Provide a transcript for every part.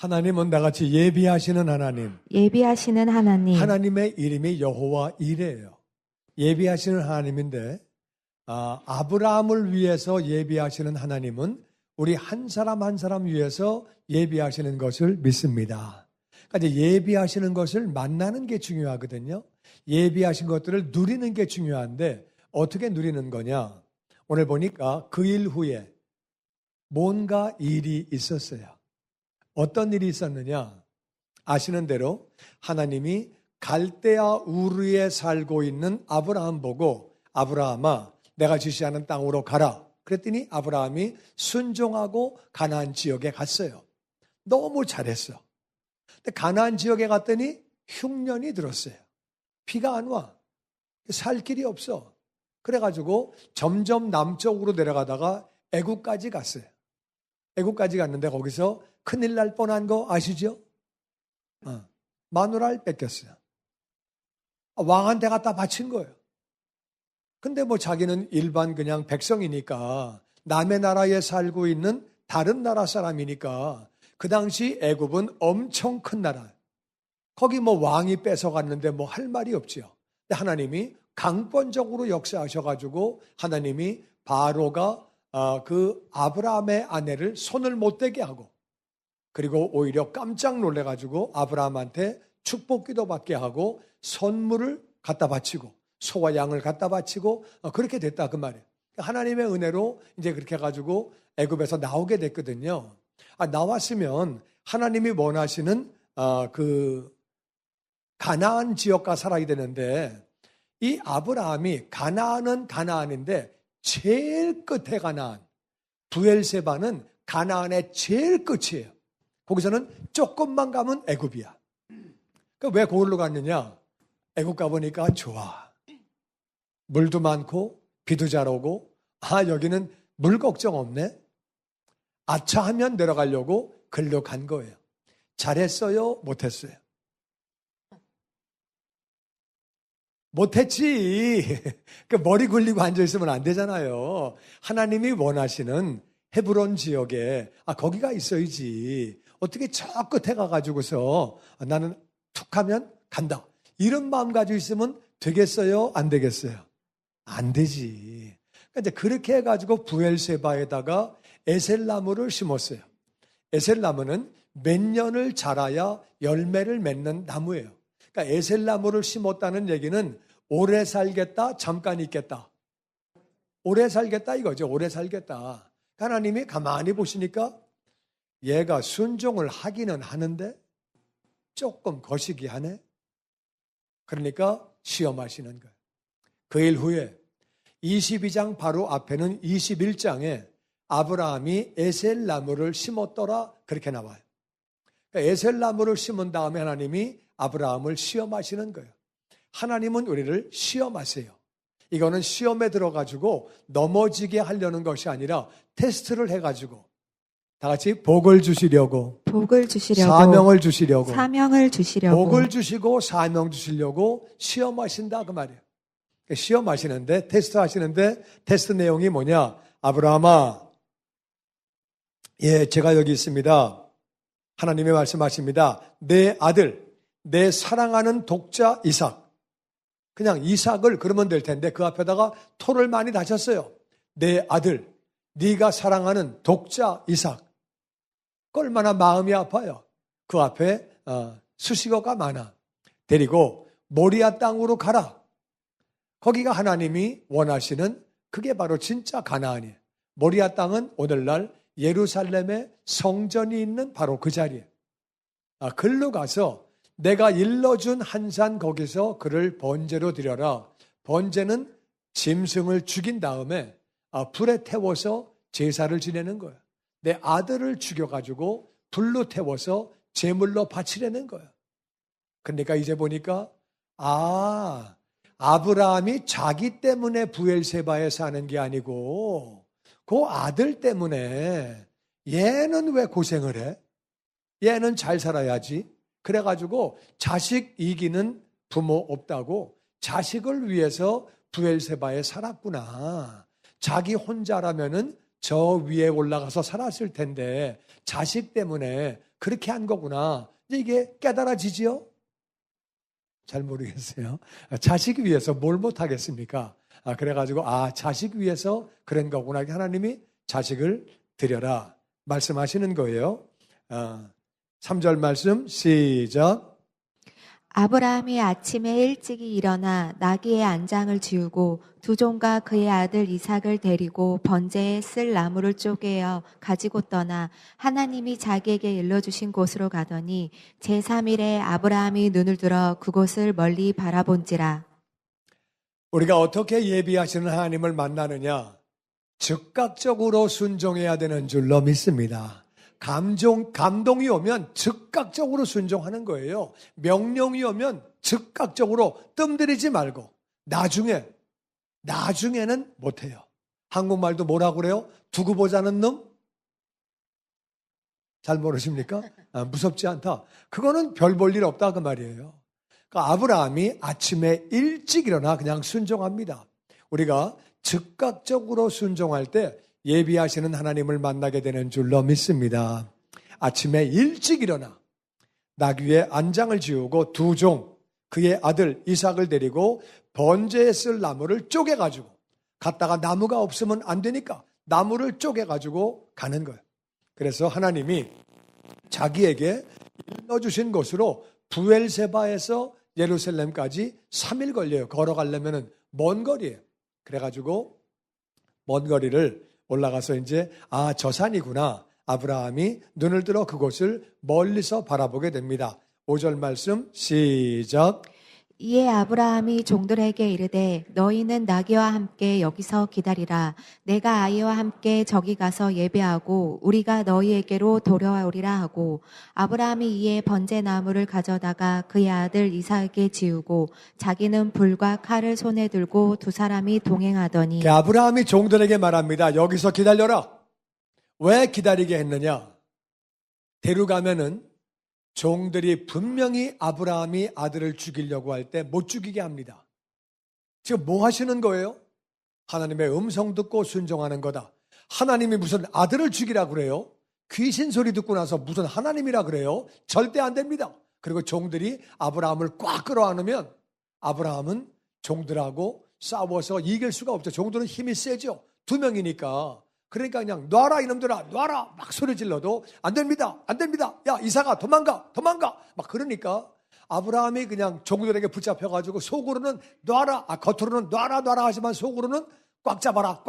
하나님은 나같이 예비하시는 하나님. 예비하시는 하나님. 하나님의 이름이 여호와 이레예요. 예비하시는 하나님인데 아브라함을 위해서 예비하시는 하나님은 우리 한 사람 한 사람 위해서 예비하시는 것을 믿습니다. 그러니까 이제 예비하시는 것을 만나는 게 중요하거든요. 예비하신 것들을 누리는 게 중요한데 어떻게 누리는 거냐? 오늘 보니까 그 일 후에 뭔가 일이 있었어요. 어떤 일이 있었느냐? 아시는 대로 하나님이 갈대아 우르에 살고 있는 아브라함 보고 아브라함아 내가 지시하는 땅으로 가라. 그랬더니 아브라함이 순종하고 가나안 지역에 갔어요. 너무 잘했어. 근데 가나안 지역에 갔더니 흉년이 들었어요. 비가 안 와. 살 길이 없어. 그래가지고 점점 남쪽으로 내려가다가 애국까지 갔어요. 애국까지 갔는데 거기서 큰일 날 뻔한 거 아시죠? 마누라를 뺏겼어요. 왕한테 갖다 바친 거예요. 근데 뭐 자기는 일반 그냥 백성이니까 남의 나라에 살고 있는 다른 나라 사람이니까 그 당시 애굽은 엄청 큰 나라예요. 거기 뭐 왕이 뺏어갔는데 뭐 할 말이 없지요. 근데 하나님이 강권적으로 역사하셔가지고 하나님이 바로가 그 아브라함의 아내를 손을 못 대게 하고 그리고 오히려 깜짝 놀래가지고 아브라함한테 축복기도 받게 하고 선물을 갖다 바치고 소와 양을 갖다 바치고 그렇게 됐다 그 말이에요. 하나님의 은혜로 이제 그렇게 해가지고 애굽에서 나오게 됐거든요. 나왔으면 하나님이 원하시는 그 가나안 지역과 살아야 되는데 이 아브라함이 가나안은 가나안인데 제일 끝에 가나안 브엘세바는 가나안의 제일 끝이에요. 거기서는 조금만 가면 애굽이야. 그러니까 왜 거기로 갔느냐? 애굽 가보니까 좋아. 물도 많고 비도 잘 오고 여기는 물 걱정 없네. 아차하면 내려가려고 글로 간 거예요. 잘했어요? 못했어요? 못했지. 그 머리 굴리고 앉아있으면 안 되잖아요. 하나님이 원하시는 헤브론 지역에 거기가 있어야지. 어떻게 저 끝에 가가지고서 나는 툭 하면 간다. 이런 마음 가지고 있으면 되겠어요? 안 되겠어요? 안 되지. 그러니까 이제 그렇게 해가지고 부엘세바에다가 에셀나무를 심었어요. 에셀나무는 몇 년을 자라야 열매를 맺는 나무예요. 그러니까 에셀나무를 심었다는 얘기는 오래 살겠다, 잠깐 있겠다. 오래 살겠다 이거죠. 오래 살겠다. 하나님이 가만히 보시니까 얘가 순종을 하기는 하는데 조금 거시기 하네. 그러니까 시험하시는 거예요. 그 일 후에 22장 바로 앞에는 21장에 아브라함이 에셀나무를 심었더라 그렇게 나와요. 그러니까 에셀나무를 심은 다음에 하나님이 아브라함을 시험하시는 거예요. 하나님은 우리를 시험하세요. 이거는 시험에 들어가지고 넘어지게 하려는 것이 아니라 테스트를 해가지고 다 같이 복을 주시려고 사명을 주시려고 복을 주시고 사명 주시려고 시험하신다 그 말이에요. 시험하시는데 테스트 하시는데 테스트 내용이 뭐냐? 아브라함아 제가 여기 있습니다. 하나님의 말씀하십니다. 내 아들 내 사랑하는 독자 이삭 그냥 이삭을 그러면 될 텐데 그 앞에다가 토를 많이 다셨어요. 내 아들 네가 사랑하는 독자 이삭 얼마나 마음이 아파요. 그 앞에 수식어가 많아. 데리고 모리아 땅으로 가라. 거기가 하나님이 원하시는 그게 바로 진짜 가나안이에요. 모리아 땅은 오늘날 예루살렘에 성전이 있는 바로 그 자리예요. 글로 가서 내가 일러준 한 산 거기서 그를 번제로 드려라. 번제는 짐승을 죽인 다음에 불에 태워서 제사를 지내는 거예요. 내 아들을 죽여가지고 불로 태워서 제물로 바치려는 거예요. 그러니까 이제 보니까 아브라함이 자기 때문에 부엘세바에 사는 게 아니고 그 아들 때문에 얘는 왜 고생을 해? 얘는 잘 살아야지. 그래가지고 자식 이기는 부모 없다고 자식을 위해서 부엘세바에 살았구나. 자기 혼자라면은 저 위에 올라가서 살았을 텐데 자식 때문에 그렇게 한 거구나. 이제 이게 깨달아지지요? 잘 모르겠어요. 자식 위해서 뭘 못하겠습니까? 그래가지고 자식 위해서 그런 거구나. 하나님이 자식을 드려라 말씀하시는 거예요. 3절 말씀 시작. 아브라함이 아침에 일찍이 일어나 나귀의 안장을 지우고 두 종과 그의 아들 이삭을 데리고 번제에 쓸 나무를 쪼개어 가지고 떠나 하나님이 자기에게 일러주신 곳으로 가더니 제3일에 아브라함이 눈을 들어 그곳을 멀리 바라본지라. 우리가 어떻게 예비하시는 하나님을 만나느냐? 즉각적으로 순종해야 되는 줄로 믿습니다. 감동이 오면 즉각적으로 순종하는 거예요. 명령이 오면 즉각적으로 뜸들이지 말고 나중에는 못해요. 한국말도 뭐라고 그래요? 두고 보자는 놈? 잘 모르십니까? 무섭지 않다. 그거는 별 볼 일 없다 그 말이에요. 그러니까 아브라함이 아침에 일찍 일어나 그냥 순종합니다. 우리가 즉각적으로 순종할 때 예비하시는 하나님을 만나게 되는 줄로 믿습니다. 아침에 일찍 일어나 나귀의 안장을 지우고 두 종, 그의 아들 이삭을 데리고 번제에 쓸 나무를 쪼개가지고 갔다가 나무가 없으면 안 되니까 나무를 쪼개가지고 가는 거예요. 그래서 하나님이 자기에게 일러주신 곳으로 부엘세바에서 예루살렘까지 3일 걸려요. 걸어가려면 먼 거리예요. 그래가지고 먼 거리를 올라가서 이제 저 산이구나. 아브라함이 눈을 들어 그곳을 멀리서 바라보게 됩니다. 5절 말씀 시작. 이에 아브라함이 종들에게 이르되 너희는 나귀와 함께 여기서 기다리라. 내가 아이와 함께 저기 가서 예배하고 우리가 너희에게로 돌아오리라 하고 아브라함이 이에 번제나무를 가져다가 그의 아들 이삭에게 지우고 자기는 불과 칼을 손에 들고 두 사람이 동행하더니 아브라함이 종들에게 말합니다. 여기서 기다려라. 왜 기다리게 했느냐? 데려가면은 종들이 분명히 아브라함이 아들을 죽이려고 할 때 못 죽이게 합니다. 지금 뭐 하시는 거예요? 하나님의 음성 듣고 순종하는 거다. 하나님이 무슨 아들을 죽이라 그래요? 귀신 소리 듣고 나서 무슨 하나님이라 그래요? 절대 안 됩니다. 그리고 종들이 아브라함을 꽉 끌어안으면 아브라함은 종들하고 싸워서 이길 수가 없죠. 종들은 힘이 세죠. 2명이니까. 그러니까 그냥 놔라 이놈들아 놔라 막 소리 질러도 안 됩니다. 야 이삭아 도망가 막 그러니까 아브라함이 그냥 종들에게 붙잡혀가지고 속으로는 놔라 겉으로는 놔라 하지만 속으로는 꽉 잡아라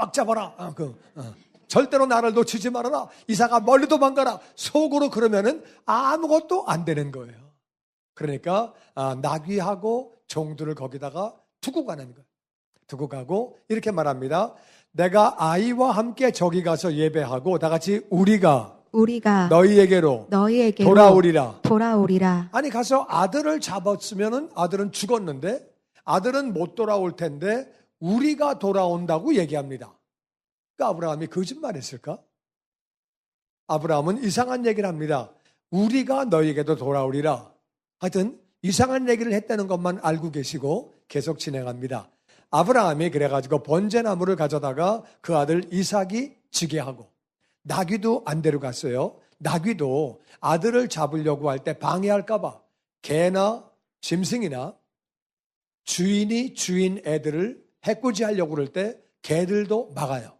절대로 나를 놓치지 말아라. 이삭아 멀리 도망가라. 속으로 그러면은 아무것도 안 되는 거예요. 그러니까 나귀하고 종들을 거기다가 두고 가는 거예요. 두고 가고 이렇게 말합니다. 내가 아이와 함께 저기 가서 예배하고 다 같이 우리가 너희에게로 돌아오리라. 아니 가서 아들을 잡았으면은 아들은 죽었는데 아들은 못 돌아올 텐데 우리가 돌아온다고 얘기합니다. 그러니까 아브라함이 거짓말했을까? 아브라함은 이상한 얘기를 합니다. 우리가 너희에게도 돌아오리라. 하여튼 이상한 얘기를 했다는 것만 알고 계시고 계속 진행합니다. 아브라함이 그래가지고 번제나무를 가져다가 그 아들 이삭이 지게 하고 나귀도 안 데려갔어요. 나귀도 아들을 잡으려고 할 때 방해할까봐 개나 짐승이나 주인이 주인 애들을 해코지하려고 그럴 때 개들도 막아요.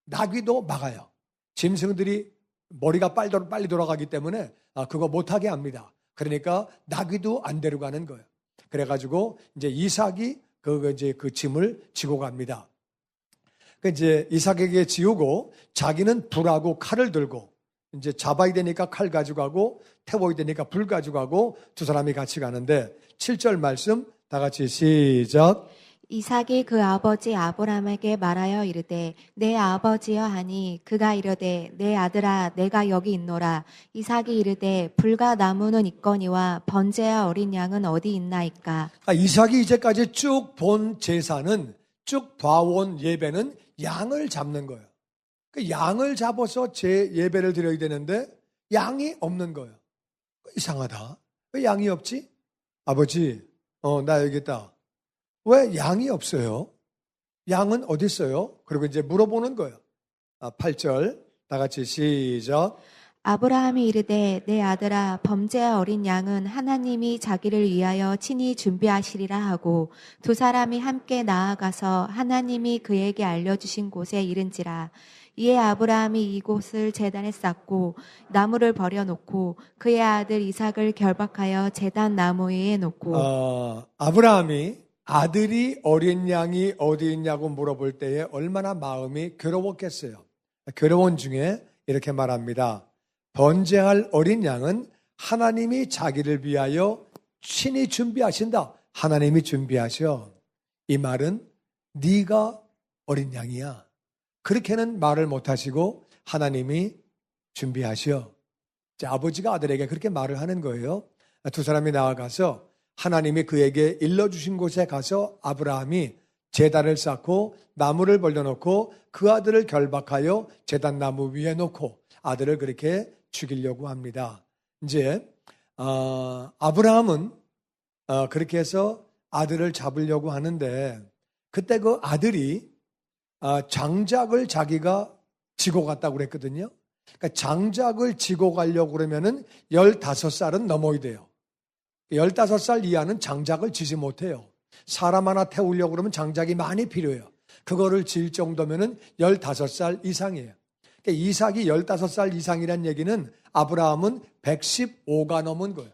나귀도 막아요. 짐승들이 머리가 빨리 돌아가기 때문에 그거 못하게 합니다. 그러니까 나귀도 안 데려가는 거예요. 그래가지고 이제 이삭이 그 짐을 지고 갑니다. 이제 이삭에게 지우고 자기는 불하고 칼을 들고 이제 잡아야 되니까 칼 가지고 가고 태워야 되니까 불 가지고 가고 두 사람이 같이 가는데 7절 말씀 다 같이 시작. 이삭이 그 아버지 아브라함에게 말하여 이르되 내 아버지여 하니 그가 이르되 내 아들아 내가 여기 있노라. 이삭이 이르되 불과 나무는 있거니와 번제와 어린 양은 어디 있나이까. 이삭이 이제까지 쭉 본 제사는 쭉 봐온 예배는 양을 잡는 거예요. 그 양을 잡아서 제 예배를 드려야 되는데 양이 없는 거예요. 이상하다. 왜 양이 없지? 아버지 나 여기 있다. 왜 양이 없어요? 양은 어디 있어요? 그리고 이제 물어보는 거예요. 8절 다 같이 시작. 아브라함이 이르되 내 아들아 범죄와 어린 양은 하나님이 자기를 위하여 친히 준비하시리라 하고 두 사람이 함께 나아가서 하나님이 그에게 알려주신 곳에 이른지라. 이에 아브라함이 이곳을 제단에 쌓고 나무를 버려놓고 그의 아들 이삭을 결박하여 제단 나무 위에 놓고 아브라함이 아들이 어린 양이 어디 있냐고 물어볼 때에 얼마나 마음이 괴로웠겠어요. 괴로운 중에 이렇게 말합니다. 번제할 어린 양은 하나님이 자기를 위하여 친히 준비하신다. 하나님이 준비하셔. 이 말은 네가 어린 양이야. 그렇게는 말을 못하시고 하나님이 준비하셔. 아버지가 아들에게 그렇게 말을 하는 거예요. 두 사람이 나아가서 하나님이 그에게 일러주신 곳에 가서 아브라함이 제단을 쌓고 나무를 벌려놓고 그 아들을 결박하여 제단 나무 위에 놓고 아들을 그렇게 죽이려고 합니다. 이제 아브라함은 그렇게 해서 아들을 잡으려고 하는데 그때 그 아들이 장작을 자기가 지고 갔다고 그랬거든요. 그러니까 장작을 지고 가려고 그러면은 15살은 넘어야 돼요. 15살 이하는 장작을 지지 못해요. 사람 하나 태우려고 그러면 장작이 많이 필요해요. 그거를 질 정도면은 15살 이상이에요. 그러니까 이삭이 15살 이상이란 얘기는 아브라함은 115가 넘은 거예요.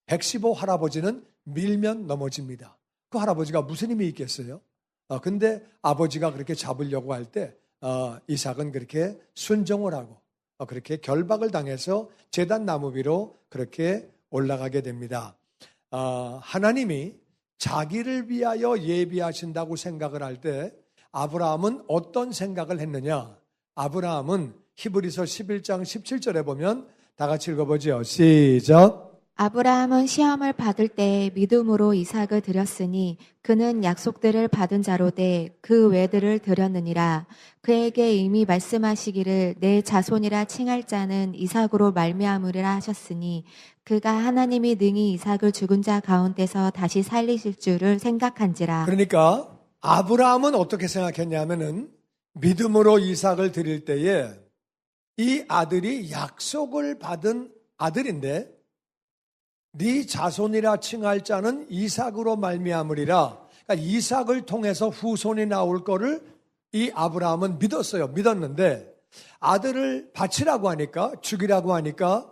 115 할아버지는 밀면 넘어집니다. 그 할아버지가 무슨 힘이 있겠어요? 근데 아버지가 그렇게 잡으려고 할 때 이삭은 그렇게 순종을 하고 그렇게 결박을 당해서 제단 나무 위로 그렇게 올라가게 됩니다. 하나님이 자기를 위하여 예비하신다고 생각을 할 때 아브라함은 어떤 생각을 했느냐? 아브라함은 히브리서 11장 17절에 보면 다 같이 읽어보죠. 시작. 아브라함은 시험을 받을 때 믿음으로 이삭을 드렸으니 그는 약속들을 받은 자로되 그 외들을 드렸느니라. 그에게 이미 말씀하시기를 내 자손이라 칭할 자는 이삭으로 말미암으리라 하셨으니 그가 하나님이 능히 이삭을 죽은 자 가운데서 다시 살리실 줄을 생각한지라. 그러니까 아브라함은 어떻게 생각했냐면은 믿음으로 이삭을 드릴 때에 이 아들이 약속을 받은 아들인데 네 자손이라 칭할 자는 이삭으로 말미암으리라. 그러니까 이삭을 통해서 후손이 나올 거를 이 아브라함은 믿었는데 아들을 바치라고 하니까 죽이라고 하니까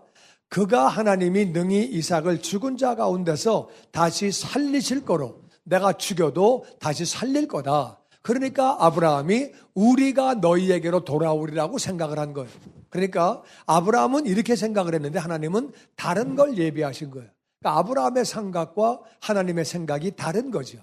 그가 하나님이 능히 이삭을 죽은 자 가운데서 다시 살리실 거로 내가 죽여도 다시 살릴 거다. 그러니까 아브라함이 우리가 너희에게로 돌아오리라고 생각을 한 거예요. 그러니까 아브라함은 이렇게 생각을 했는데 하나님은 다른 걸 예비하신 거예요. 그러니까 아브라함의 생각과 하나님의 생각이 다른 거죠.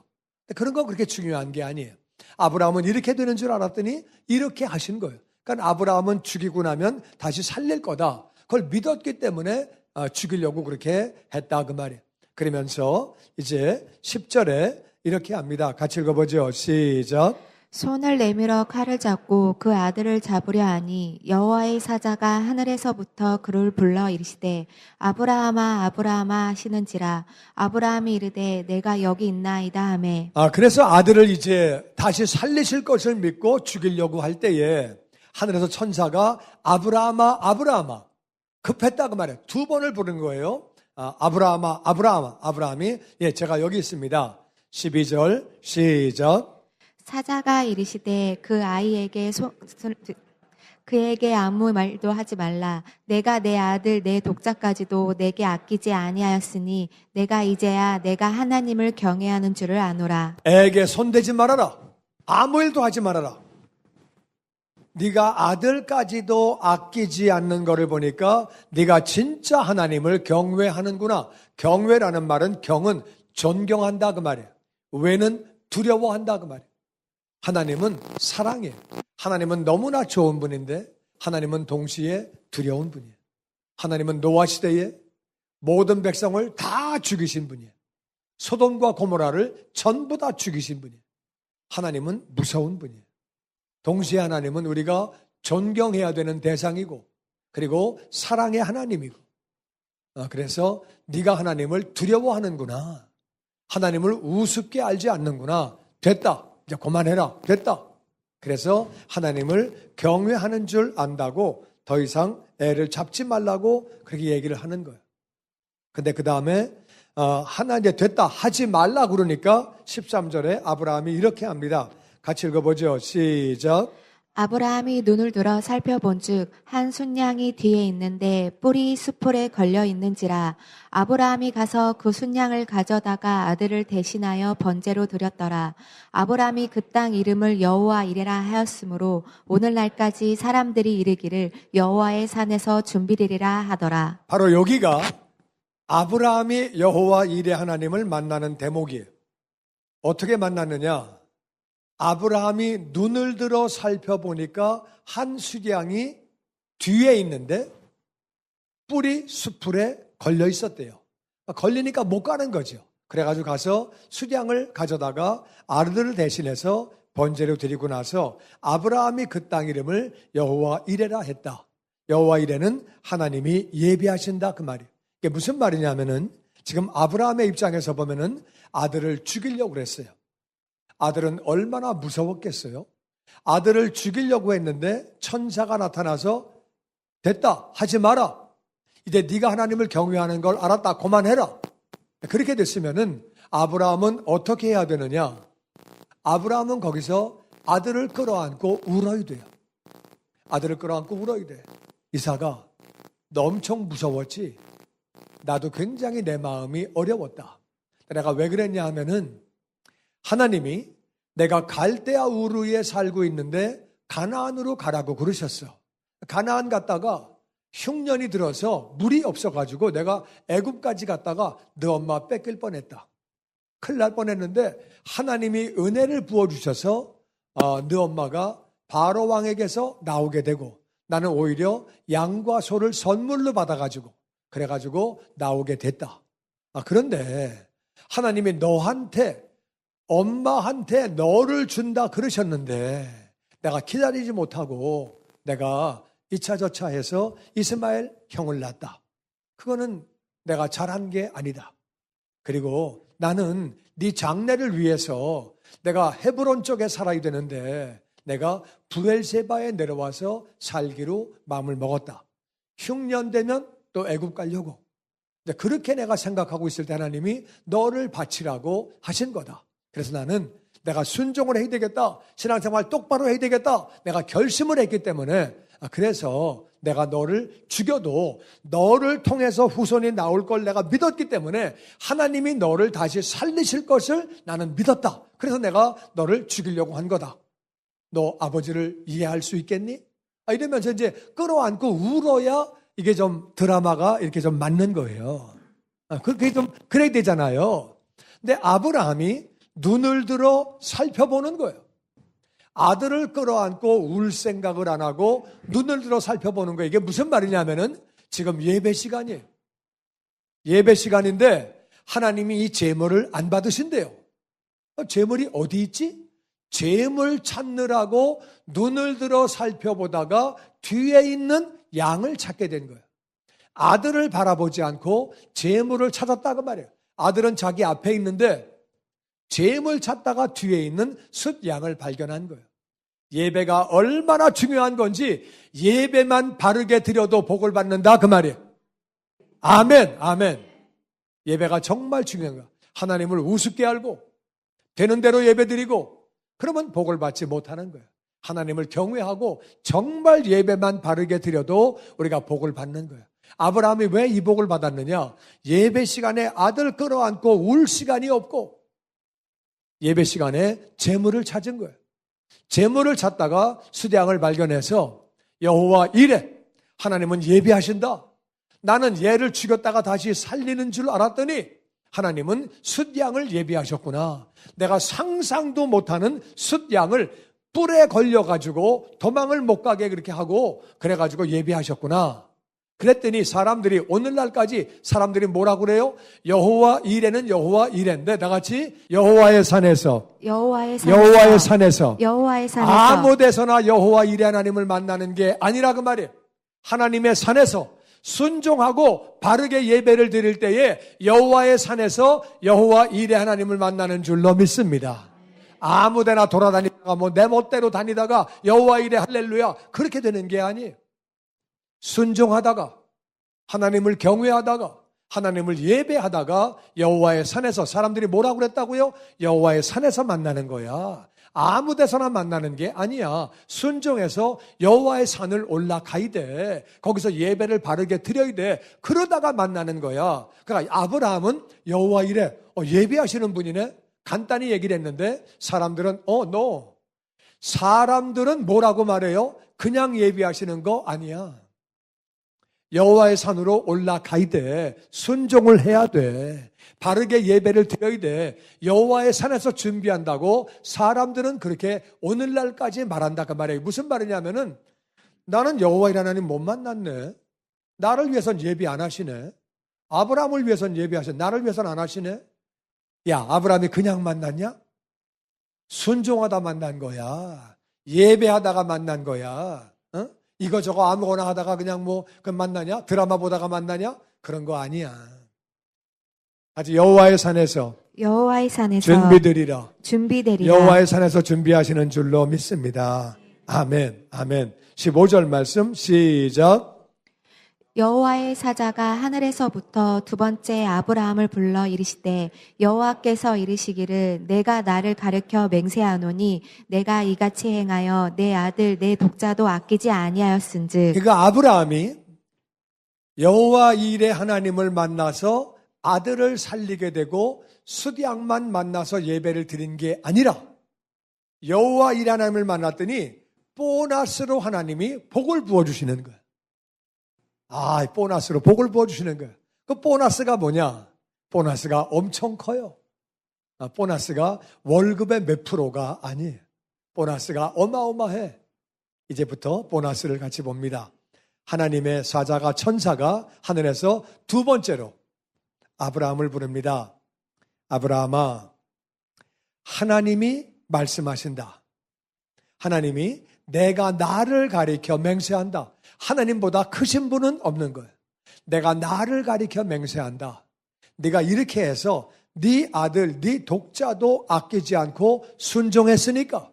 그런 건 그렇게 중요한 게 아니에요. 아브라함은 이렇게 되는 줄 알았더니 이렇게 하신 거예요. 그러니까 아브라함은 죽이고 나면 다시 살릴 거다. 그걸 믿었기 때문에 죽이려고 그렇게 했다 그 말이에요. 그러면서 이제 10절에 이렇게 합니다. 같이 읽어보죠. 시작. 손을 내밀어 칼을 잡고 그 아들을 잡으려 하니 여호와의 사자가 하늘에서부터 그를 불러 이르시되 아브라함아 아브라함아 하시는지라. 아브라함이 이르되 내가 여기 있나이다 하매. 그래서 아들을 이제 다시 살리실 것을 믿고 죽이려고 할 때에 하늘에서 천사가 아브라함아 아브라함아 급했다고 말해요. 2번을 부른 거예요. 아브라함아 아브라함아. 아브라함이 제가 여기 있습니다. 12절 시작. 사자가 이르시되 그 아이에게 그에게 아무 말도 하지 말라. 내가 내 아들 내 독자까지도 내게 아끼지 아니하였으니 내가 이제야 내가 하나님을 경외하는 줄을 아노라. 애에게 손대지 말아라. 아무 일도 하지 말아라. 네가 아들까지도 아끼지 않는 것을 보니까 네가 진짜 하나님을 경외하는구나. 경외라는 말은 경은 존경한다 그 말이에요. 외는 두려워한다 그 말이에요. 하나님은 사랑이에요. 하나님은 너무나 좋은 분인데 하나님은 동시에 두려운 분이에요. 하나님은 노아 시대에 모든 백성을 다 죽이신 분이에요. 소돔과 고모라를 전부 다 죽이신 분이에요. 하나님은 무서운 분이에요. 동시에 하나님은 우리가 존경해야 되는 대상이고 그리고 사랑의 하나님이고 그래서 네가 하나님을 두려워하는구나. 하나님을 우습게 알지 않는구나. 됐다. 이제 그만해라. 됐다. 그래서 하나님을 경외하는 줄 안다고 더 이상 애를 잡지 말라고 그렇게 얘기를 하는 거예요. 근데 그 다음에 하나 이제 됐다 하지 말라 그러니까 13절에 아브라함이 이렇게 합니다. 같이 읽어보죠. 시작. 아브라함이 눈을 들어 살펴본즉 한 순양이 뒤에 있는데 뿔이 수풀에 걸려 있는지라. 아브라함이 가서 그 순양을 가져다가 아들을 대신하여 번제로 드렸더라. 아브라함이 그 땅 이름을 여호와 이레라 하였으므로 오늘날까지 사람들이 이르기를 여호와의 산에서 준비되리라 하더라. 바로 여기가 아브라함이 여호와 이레 하나님을 만나는 대목이에요. 어떻게 만났느냐? 아브라함이 눈을 들어 살펴보니까 한 수양이 뒤에 있는데 뿔이 수풀에 걸려 있었대요. 걸리니까 못 가는 거죠. 그래가지고 가서 수양을 가져다가 아들을 대신해서 번제로 드리고 나서 아브라함이 그 땅 이름을 여호와 이레라 했다. 여호와 이레는 하나님이 예비하신다 그 말이에요. 이게 무슨 말이냐면은 지금 아브라함의 입장에서 보면은 아들을 죽이려고 그랬어요. 아들은 얼마나 무서웠겠어요? 아들을 죽이려고 했는데 천사가 나타나서 됐다 하지 마라. 이제 네가 하나님을 경외하는 걸 알았다. 그만해라. 그렇게 됐으면은 아브라함은 어떻게 해야 되느냐? 아브라함은 거기서 아들을 끌어안고 울어야 돼요. 아들을 끌어안고 울어야 돼. 이사가 너 엄청 무서웠지? 나도 굉장히 내 마음이 어려웠다. 내가 왜 그랬냐 하면은 하나님이 내가 갈대아 우르에 살고 있는데 가나안으로 가라고 그러셨어. 가나안 갔다가 흉년이 들어서 물이 없어가지고 내가 애굽까지 갔다가 너 엄마 뺏길 뻔했다. 큰일 날 뻔했는데 하나님이 은혜를 부어주셔서 너 엄마가 바로 왕에게서 나오게 되고 나는 오히려 양과 소를 선물로 받아가지고 그래가지고 나오게 됐다. 그런데 하나님이 너한테 엄마한테 너를 준다 그러셨는데 내가 기다리지 못하고 내가 이차저차 해서 이스마엘 형을 낳았다. 그거는 내가 잘한 게 아니다. 그리고 나는 네 장래를 위해서 내가 헤브론 쪽에 살아야 되는데 내가 브엘세바에 내려와서 살기로 마음을 먹었다. 흉년 되면 또 애굽 가려고. 그렇게 내가 생각하고 있을 때 하나님이 너를 바치라고 하신 거다. 그래서 나는 내가 순종을 해야 되겠다. 신앙생활 똑바로 해야 되겠다. 내가 결심을 했기 때문에 그래서 내가 너를 죽여도 너를 통해서 후손이 나올 걸 내가 믿었기 때문에 하나님이 너를 다시 살리실 것을 나는 믿었다. 그래서 내가 너를 죽이려고 한 거다. 너 아버지를 이해할 수 있겠니? 이러면서 이제 끌어안고 울어야 이게 좀 드라마가 이렇게 좀 맞는 거예요. 그게 좀 그래야 되잖아요. 근데 아브라함이 눈을 들어 살펴보는 거예요. 아들을 끌어안고 울 생각을 안 하고 눈을 들어 살펴보는 거예요. 이게 무슨 말이냐면은 지금 예배 시간이에요. 예배 시간인데 하나님이 이 제물을 안 받으신대요. 제물이 어디 있지? 제물 찾느라고 눈을 들어 살펴보다가 뒤에 있는 양을 찾게 된 거예요. 아들을 바라보지 않고 제물을 찾았다 그 말이에요. 아들은 자기 앞에 있는데 제물 찾다가 뒤에 있는 숫양을 발견한 거예요. 예배가 얼마나 중요한 건지 예배만 바르게 드려도 복을 받는다 그 말이에요. 아멘, 아멘. 예배가 정말 중요한 거예요. 하나님을 우습게 알고 되는 대로 예배 드리고 그러면 복을 받지 못하는 거예요. 하나님을 경외하고 정말 예배만 바르게 드려도 우리가 복을 받는 거예요. 아브라함이 왜 이 복을 받았느냐? 예배 시간에 아들 끌어안고 울 시간이 없고 예배 시간에 재물을 찾은 거예요. 재물을 찾다가 수량을 발견해서 여호와 이레 하나님은 예비하신다. 나는 얘를 죽였다가 다시 살리는 줄 알았더니 하나님은 숫양을 예비하셨구나. 내가 상상도 못하는 숫양을 뿔에 걸려가지고 도망을 못 가게 그렇게 하고 그래가지고 예비하셨구나. 그랬더니 사람들이 오늘날까지 사람들이 뭐라고 그래요? 여호와 이레는 여호와 이레인데 나같이 여호와의 산에서 아무 데서나 여호와 이레 하나님을 만나는 게 아니라 그 말이에요. 하나님의 산에서 순종하고 바르게 예배를 드릴 때에 여호와의 산에서 여호와 이레 하나님을 만나는 줄로 믿습니다. 아무데나 돌아다니다가 내 멋대로 다니다가 여호와 이레 할렐루야 그렇게 되는 게 아니에요. 순종하다가 하나님을 경외하다가 하나님을 예배하다가 여호와의 산에서 사람들이 뭐라고 그랬다고요? 여호와의 산에서 만나는 거야. 아무 데서나 만나는 게 아니야. 순종해서 여호와의 산을 올라가야 돼. 거기서 예배를 바르게 드려야 돼. 그러다가 만나는 거야. 그러니까 아브라함은 여호와 이래 예배하시는 분이네. 간단히 얘기를 했는데 사람들은 no. 사람들은 뭐라고 말해요? 그냥 예배하시는 거 아니야. 여호와의 산으로 올라가야 돼. 순종을 해야 돼. 바르게 예배를 드려야 돼. 여호와의 산에서 준비한다고 사람들은 그렇게 오늘날까지 말한다 그 말이에요. 무슨 말이냐면은 나는 여호와의 하나님 못 만났네. 나를 위해서는 예배 안 하시네. 아브라함을 위해서는 예배하시네. 나를 위해서는 안 하시네. 야, 아브라함이 그냥 만났냐? 순종하다 만난 거야. 예배하다가 만난 거야. 이거저거 아무거나 하다가 그냥 그 만나냐? 드라마 보다가 만나냐? 그런 거 아니야. 아직 여호와의 산에서 준비되리라. 여호와의 산에서 준비하시는 줄로 믿습니다. 아멘. 아멘. 15절 말씀 시작. 여호와의 사자가 하늘에서부터 두 번째 아브라함을 불러 이르시되 여호와께서 이르시기를 내가 나를 가르쳐 맹세하노니 내가 이같이 행하여 내 아들 내 독자도 아끼지 아니하였은즉. 그러니까 아브라함이 여호와 일의 하나님을 만나서 아들을 살리게 되고 숫양만 만나서 예배를 드린 게 아니라 여호와 일 하나님을 만났더니 보너스로 하나님이 복을 부어주시는 거예요. 보너스로 복을 부어주시는 거예요. 그 보너스가 뭐냐? 보너스가 엄청 커요. 보너스가 월급의 몇 프로가 아니에요. 보너스가 어마어마해. 이제부터 보너스를 같이 봅니다. 하나님의 사자가 천사가 하늘에서 두 번째로 아브라함을 부릅니다. 아브라함아, 하나님이 말씀하신다. 하나님이 내가 나를 가리켜 맹세한다. 하나님보다 크신 분은 없는 거예요. 내가 나를 가리켜 맹세한다. 네가 이렇게 해서 네 아들, 네 독자도 아끼지 않고 순종했으니까,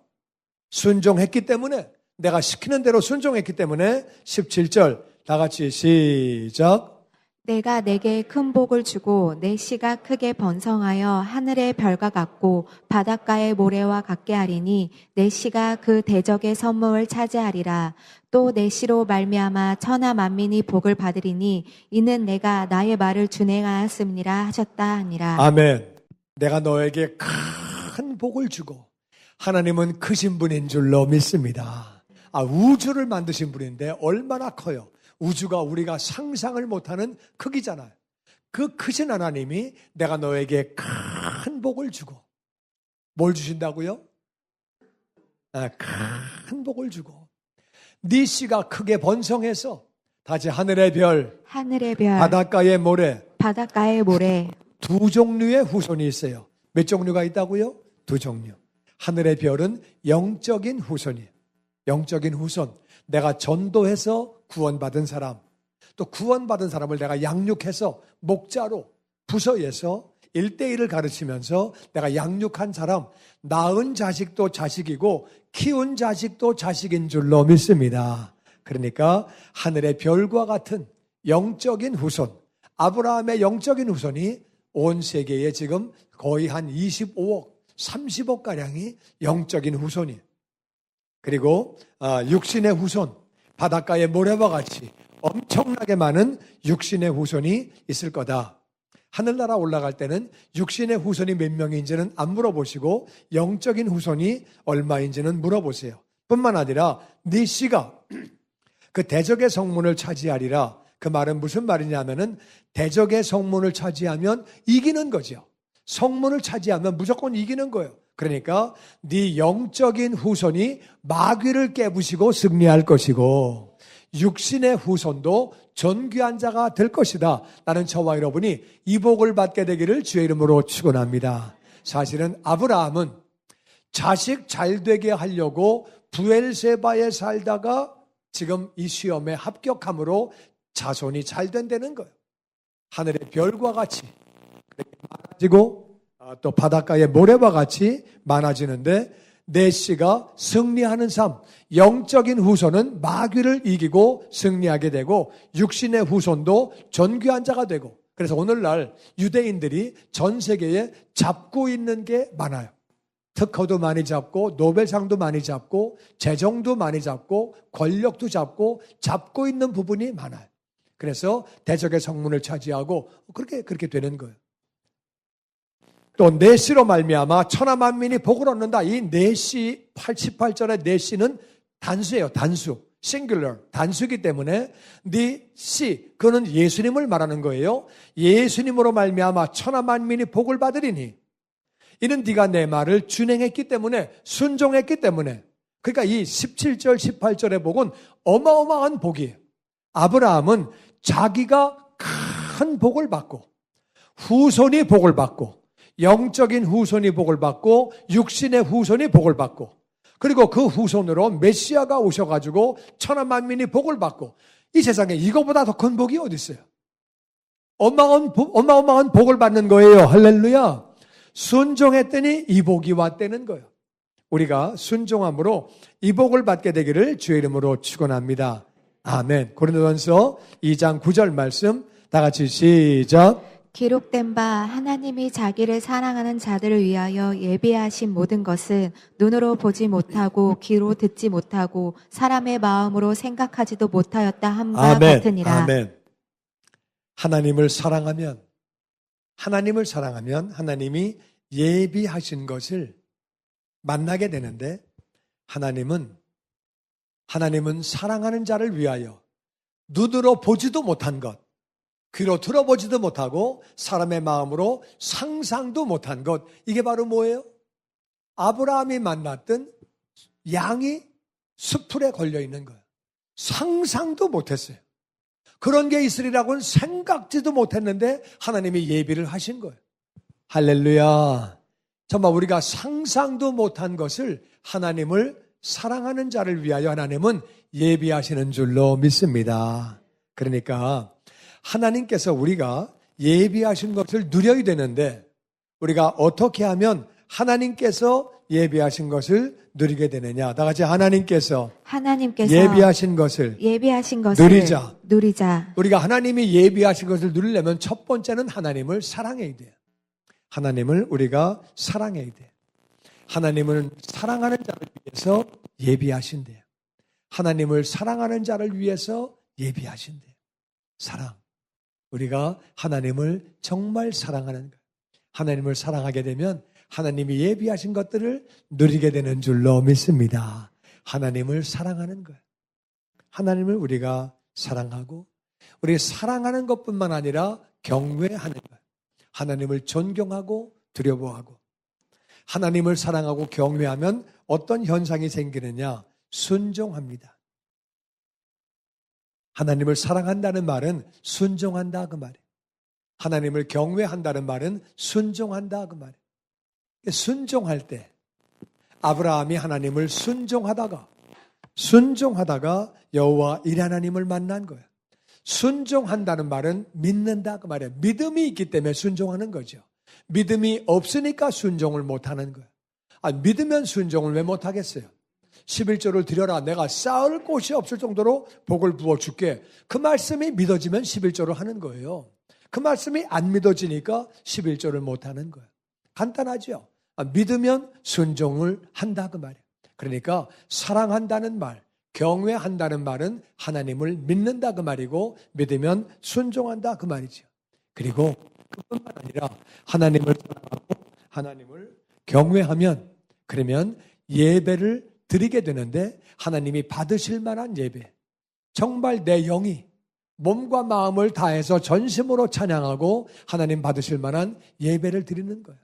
순종했기 때문에, 내가 시키는 대로 순종했기 때문에 17절 다 같이 시작. 내가 내게 큰 복을 주고 내 씨가 크게 번성하여 하늘의 별과 같고 바닷가의 모래와 같게 하리니 내 씨가 그 대적의 선무를 차지하리라. 또 내 씨로 말미암아 천하 만민이 복을 받으리니 이는 내가 나의 말을 준행하였음니라 하셨다 하니라. 아멘. 내가 너에게 큰 복을 주고 하나님은 크신 분인 줄로 믿습니다. 우주를 만드신 분인데 얼마나 커요. 우주가 우리가 상상을 못하는 크기잖아요. 그 크신 하나님이 내가 너에게 큰 복을 주고 뭘 주신다고요? 큰 복을 주고 네 씨가 크게 번성해서 다시 하늘의 별, 바닷가의 모래, 두 종류의 후손이 있어요. 몇 종류가 있다고요? 두 종류. 하늘의 별은 영적인 후손이에요. 영적인 후손. 내가 전도해서 구원받은 사람, 또 구원받은 사람을 내가 양육해서 목자로 부서에서 1대1을 가르치면서 내가 양육한 사람, 낳은 자식도 자식이고 키운 자식도 자식인 줄로 믿습니다. 그러니까 하늘의 별과 같은 영적인 후손, 아브라함의 영적인 후손이 온 세계에 지금 거의 한 25억, 30억가량이 영적인 후손이에요. 그리고 육신의 후손, 바닷가의 모래와 같이 엄청나게 많은 육신의 후손이 있을 거다. 하늘나라 올라갈 때는 육신의 후손이 몇 명인지는 안 물어보시고 영적인 후손이 얼마인지는 물어보세요. 뿐만 아니라 네 씨가 그 대적의 성문을 차지하리라. 그 말은 무슨 말이냐면은 대적의 성문을 차지하면 이기는 거죠. 성문을 차지하면 무조건 이기는 거예요. 그러니까 네 영적인 후손이 마귀를 깨부시고 승리할 것이고 육신의 후손도 존귀한 자가 될 것이다. 나는 저와 여러분이 이 복을 받게 되기를 주의 이름으로 축원합니다. 사실은 아브라함은 자식 잘 되게 하려고 부엘세바에 살다가 지금 이 시험에 합격함으로 자손이 잘 된다는 거예요. 하늘의 별과 같이 많아지고 또 바닷가의 모래와 같이 많아지는데 내시가 승리하는 삶, 영적인 후손은 마귀를 이기고 승리하게 되고 육신의 후손도 존귀한 자가 되고, 그래서 오늘날 유대인들이 전 세계에 잡고 있는 게 많아요. 특허도 많이 잡고 노벨상도 많이 잡고 재정도 많이 잡고 권력도 잡고 있는 부분이 많아요. 그래서 대적의 성문을 차지하고 그렇게 되는 거예요. 또 내시로 말미암아 천하 만민이 복을 얻는다. 이 내시 88절의 내시는 단수예요. 단수. singular. 단수이기 때문에 니시 그는 예수님을 말하는 거예요. 예수님으로 말미암아 천하 만민이 복을 받으리니 이는 네가 내 말을 준행했기 때문에, 순종했기 때문에. 그러니까 이 17절 18절의 복은 어마어마한 복이에요. 아브라함은 자기가 큰 복을 받고 후손이 복을 받고 영적인 후손이 복을 받고 육신의 후손이 복을 받고 그리고 그 후손으로 메시아가 오셔가지고 천하 만민이 복을 받고, 이 세상에 이거보다 더 큰 복이 어디 있어요? 어마어마한 복을 받는 거예요. 할렐루야. 순종했더니 이 복이 왔다는 거예요. 우리가 순종함으로 이 복을 받게 되기를 주의 이름으로 축원합니다. 아멘. 고린도전서 2장 9절 말씀 다 같이 시작. 기록된 바 하나님이 자기를 사랑하는 자들을 위하여 예비하신 모든 것은 눈으로 보지 못하고 귀로 듣지 못하고 사람의 마음으로 생각하지도 못하였다 함과 아멘. 같으니라. 아멘. 하나님을 사랑하면 하나님이 예비하신 것을 만나게 되는데, 하나님은 사랑하는 자를 위하여 눈으로 보지도 못한 것, 귀로 들어보지도 못하고 사람의 마음으로 상상도 못한 것, 이게 바로 뭐예요? 아브라함이 만났던 양이 숲풀에 걸려 있는 거예요. 상상도 못했어요. 그런 게 있으리라고는 생각지도 못했는데 하나님이 예비를 하신 거예요. 할렐루야. 정말 우리가 상상도 못한 것을 하나님을 사랑하는 자를 위하여 하나님은 예비하시는 줄로 믿습니다. 그러니까 하나님께서 우리가 예비하신 것을 누려야 되는데, 우리가 어떻게 하면 하나님께서 예비하신 것을 누리게 되느냐? 다 같이 하나님께서 예비하신 것을 누리자. 우리가 하나님이 예비하신 것을 누리려면 첫 번째는 하나님을 사랑해야 돼요. 하나님을 우리가 사랑해야 돼요. 하나님은 사랑하는 자를 위해서 예비하신대요. 하나님을 사랑하는 자를 위해서 예비하신대요. 사랑. 우리가 하나님을 정말 사랑하는 거예요. 하나님을 사랑하게 되면 하나님이 예비하신 것들을 누리게 되는 줄로 믿습니다. 하나님을 사랑하는 거예요. 하나님을 우리가 사랑하고, 우리 사랑하는 것뿐만 아니라 경외하는 거예요. 하나님을 존경하고 두려워하고. 하나님을 사랑하고 경외하면 어떤 현상이 생기느냐? 순종합니다. 하나님을 사랑한다는 말은 순종한다 그 말이에요. 하나님을 경외한다는 말은 순종한다 그 말이에요. 순종할 때 아브라함이 하나님을 순종하다가 여호와 일 하나님을 만난 거예요. 순종한다는 말은 믿는다 그 말이에요. 믿음이 있기 때문에 순종하는 거죠. 믿음이 없으니까 순종을 못하는 거예요. 믿으면 순종을 왜 못하겠어요? 11조를 드려라. 내가 쌓을 곳이 없을 정도로 복을 부어줄게. 그 말씀이 믿어지면 11조를 하는 거예요. 그 말씀이 안 믿어지니까 11조를 못하는 거예요. 간단하죠. 믿으면 순종을 한다 그 말이에요. 그러니까 사랑한다는 말, 경외한다는 말은 하나님을 믿는다 그 말이고, 믿으면 순종한다 그 말이죠. 그리고 그뿐만 아니라 하나님을 사랑하고 하나님을 경외하면, 그러면 예배를 드리게 되는데 하나님이 받으실 만한 예배, 정말 내 영이 몸과 마음을 다해서 전심으로 찬양하고 하나님 받으실 만한 예배를 드리는 거예요.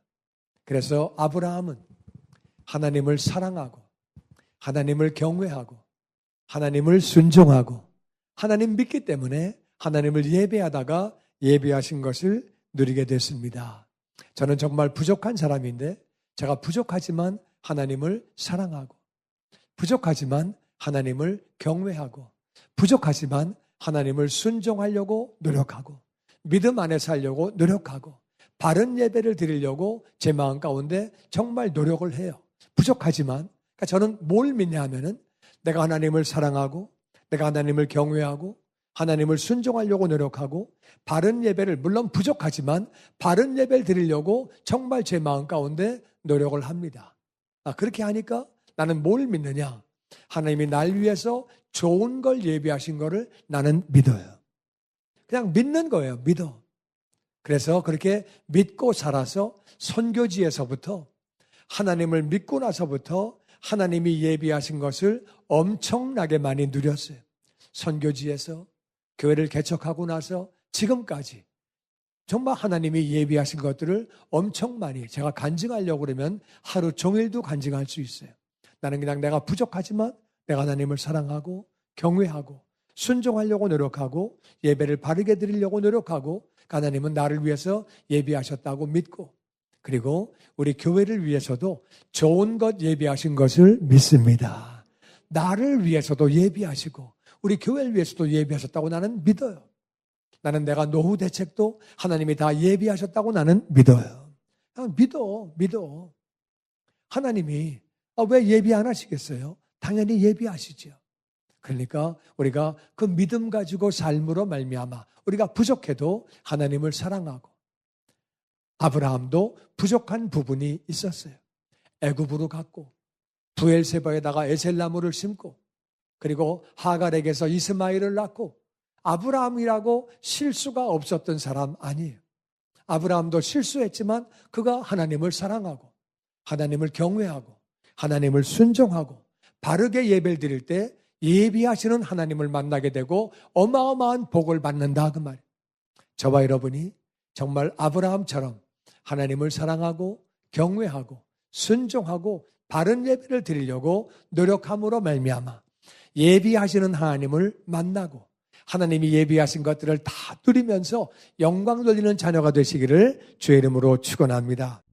그래서 아브라함은 하나님을 사랑하고 하나님을 경외하고 하나님을 순종하고 하나님 믿기 때문에 하나님을 예배하다가 예배하신 것을 누리게 됐습니다. 저는 정말 부족한 사람인데, 제가 부족하지만 하나님을 사랑하고, 부족하지만 하나님을 경외하고, 부족하지만 하나님을 순종하려고 노력하고, 믿음 안에 살려고 노력하고, 바른 예배를 드리려고 제 마음 가운데 정말 노력을 해요. 부족하지만 그러니까 저는 뭘 믿냐 하면은 내가 하나님을 사랑하고 내가 하나님을 경외하고 하나님을 순종하려고 노력하고 바른 예배를 물론 부족하지만 바른 예배를 드리려고 정말 제 마음 가운데 노력을 합니다. 그렇게 하니까 나는 뭘 믿느냐? 하나님이 날 위해서 좋은 걸 예비하신 거를 나는 믿어요. 그냥 믿는 거예요. 믿어. 그래서 그렇게 믿고 살아서 선교지에서부터 하나님을 믿고 나서부터 하나님이 예비하신 것을 엄청나게 많이 누렸어요. 선교지에서 교회를 개척하고 나서 지금까지 정말 하나님이 예비하신 것들을 엄청 많이 제가 간증하려고 그러면 하루 종일도 간증할 수 있어요. 나는 그냥 내가 부족하지만 내가 하나님을 사랑하고 경외하고 순종하려고 노력하고 예배를 바르게 드리려고 노력하고 하나님은 나를 위해서 예비하셨다고 믿고 그리고 우리 교회를 위해서도 좋은 것 예비하신 것을 믿습니다. 나를 위해서도 예비하시고 우리 교회를 위해서도 예비하셨다고 나는 믿어요. 나는 내가 노후 대책도 하나님이 다 예비하셨다고 나는 믿어요. 믿어. 하나님이 왜 예비 안 하시겠어요? 당연히 예비하시죠. 그러니까 우리가 그 믿음 가지고 삶으로 말미암아 우리가 부족해도 하나님을 사랑하고 아브라함도 부족한 부분이 있었어요. 애굽으로 갔고 부엘세바에다가 에셀나무를 심고 그리고 하갈에게서 이스마엘을 낳고 아브라함이라고 실수가 없었던 사람 아니에요. 아브라함도 실수했지만 그가 하나님을 사랑하고 하나님을 경외하고 하나님을 순종하고 바르게 예배를 드릴 때 예비하시는 하나님을 만나게 되고 어마어마한 복을 받는다 그 말이에요. 저와 여러분이 정말 아브라함처럼 하나님을 사랑하고 경외하고 순종하고 바른 예배를 드리려고 노력함으로 말미암아 예비하시는 하나님을 만나고 하나님이 예비하신 것들을 다 누리면서 영광 돌리는 자녀가 되시기를 주의 이름으로 축원합니다.